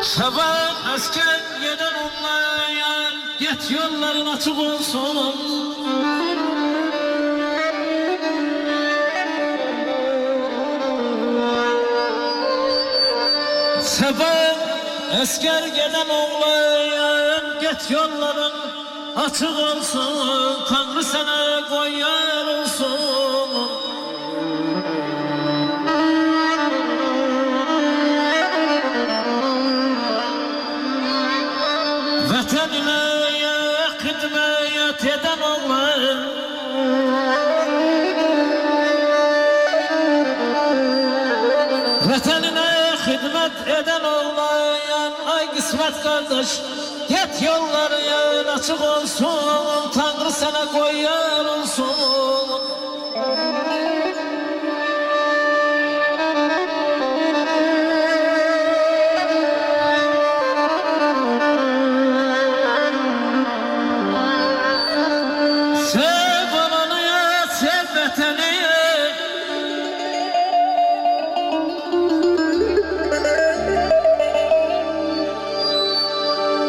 Sabah asker gelen olmayan, get yolların açık olsun. Sabah asker gelen olmayan, get yolların açık olsun. Tanrı sana koyar olsun. Vatanına hidmet eden oğlan, vatanına hidmet eden oğlan, ay kısmet kardeş, git yolların açık olsun. Tanrı sana koyar olsun.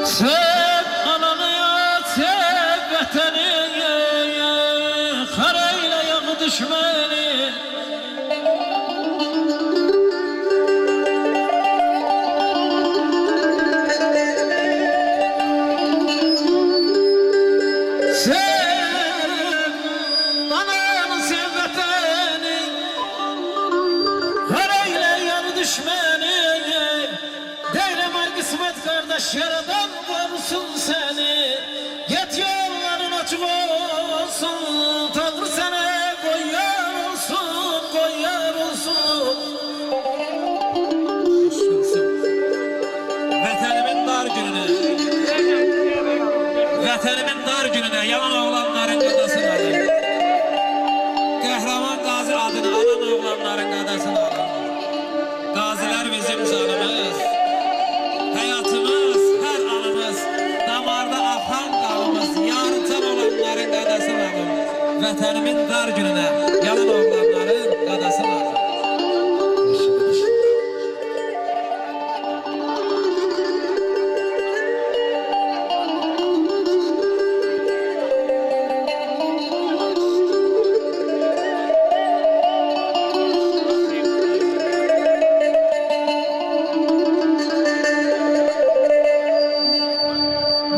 Sev ananı ya, sev vatani, karayla yak düşmeni. Sev ananı, sev vatani, karayla yak düşmeni. Deylem ay kısmet kardeş, yaradan korusun seni. Git yolların açık olsun. Tanrı sana koyar olsun, koyar olsun. Vətənimin dar gününe, vətənimin dar gününe yalan oğlanların qadasını alın. Qəhrəman qazi adını alan oğlanların qadasını alın. Qazilər bizim canımız, hayatımız, her anımız, damarda akan kanımız, yarıcan olanların qadasını alın. Vətənimin dar gününe yalan oğlanların qadasını alın.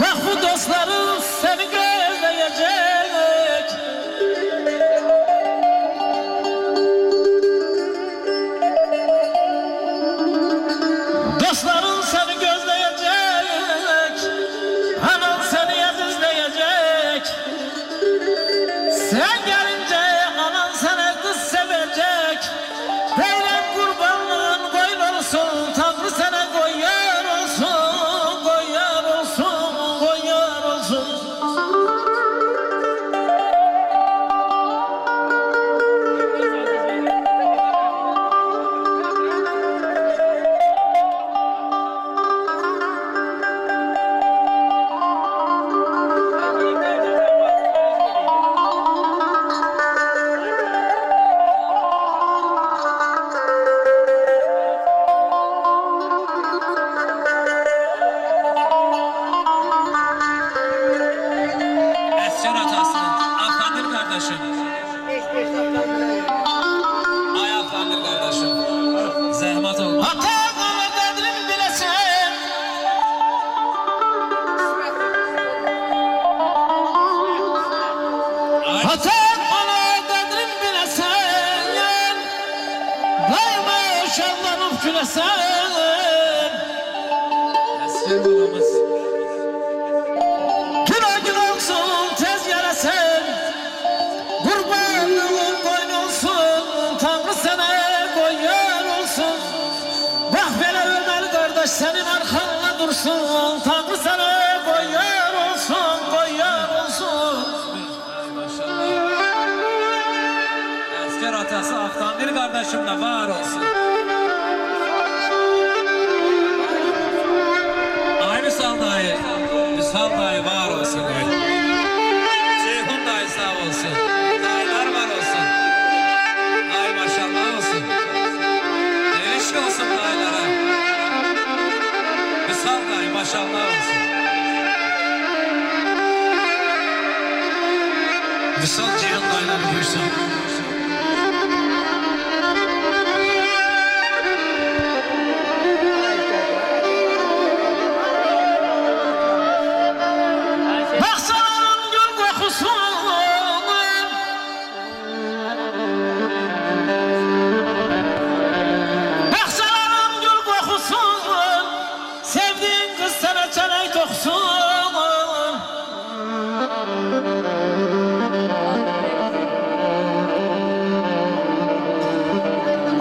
Bak bu dostların seni gözleyecek. Dostların seni gözleyecek. Anan seni izleyecek. Sen gelince anan sana kız sevecek. Beylem kurbanlığın koyun olsun. Tanrı sana koyar olsun, koyar olsun, koyar olsun. Əsgər atası, Afgandır qardaşım. Ay Afgandır qardaşım, zəhmət olma. Ata qala qədrini biləsən. Ata qala qədrini biləsən. Daima şanlanıb güləsən. Əsgər balamız. Günah gün olsun tez gələsən. Qurbanlığın qoyun olsun. Tanrı sənə koyar olsun. Bak belə öməli qardaş sənin arxanla dursun. Tanrı sənə koyar olsun, koyar olsun. Ay maşallah. Əsgər atası Afgandır qardaşım da var olsun. Ay Müsal dayı, Müsal dayı var olsun. Ceyhun dayı sağ olsun. Dayılar var olsun. Ay maşallah olsun. Eşk olsun dayılara. Maşallah olsun. Vüsal Ceyhan'la biliyorsun. Baksaların gül kokusu, baksaların gül kokusu, sevdiğin kız sana çelek dokusun.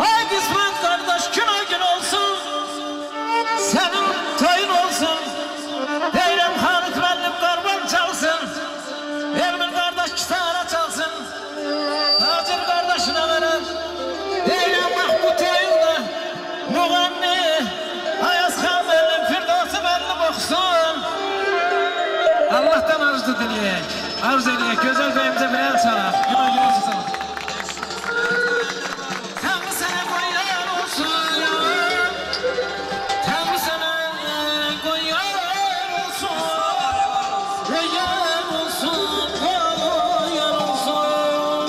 Ay kısmet kardeş güne gün olsun, senin toyun olsun. Deyirəm Halit müəllim qarban çalsın, Ermin qardaş kitara çalsın, Hacır qardaşına verər. Deyirəm bax bu toyunda Muğanni, Ayaz xan müəllim, Firdavsi müəllim oxusun. Allah'tan arzu dileyək, arzu eləyək, gözəl bəyimizə bir el çalaq. Günah gün olsun. Tanrı sənə qoyar olsun, Tanrı sənə qoyar olsun, qoyar olsun, qoyar olsun.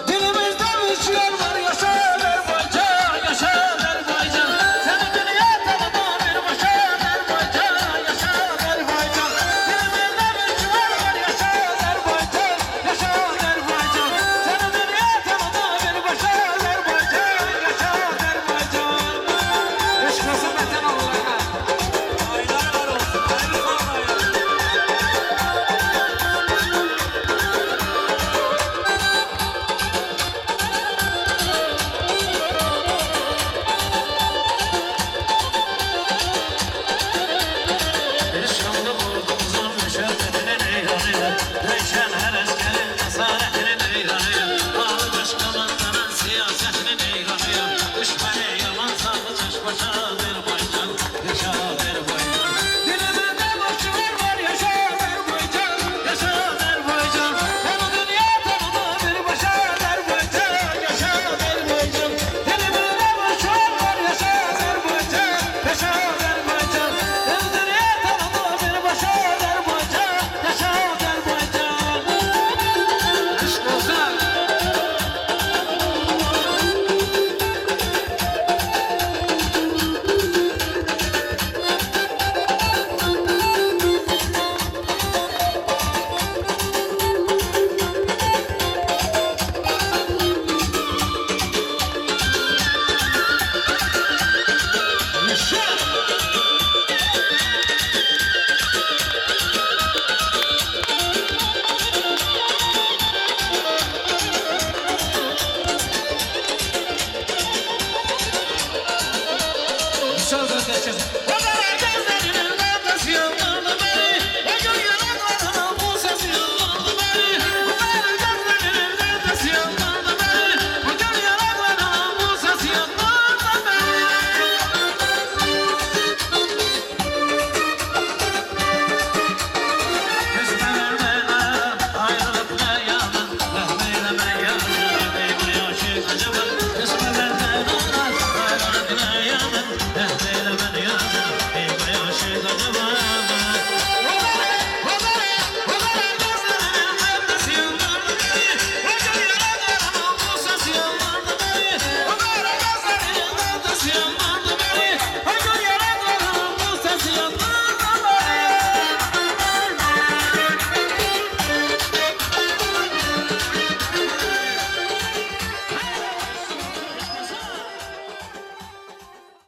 Dilimizdə rüzgar var, yaşa Azərbaycan, yaşa Azərbaycan. Səni dünya tanıda bir başa Azərbaycan, yaşa Azərbaycan. Dilimizdə rüzgar var, yaşa Azərbaycan, yaşa Azərbaycan. Səni dünya tanıda bir başa Azərbaycan, yaşa Azərbaycan. Eşq olsun vətən Allah'a. Aylar olsun. Hayırlı olsun. Eşqimdə vurdumuzun müşəbbətinin eyranıyla, Döyşən hər əskərin əsarətinin eyranıyla, Ağlı qaş qamandanın siyasətinin eyranıyla, Düşməni yaman sağlı çaş başa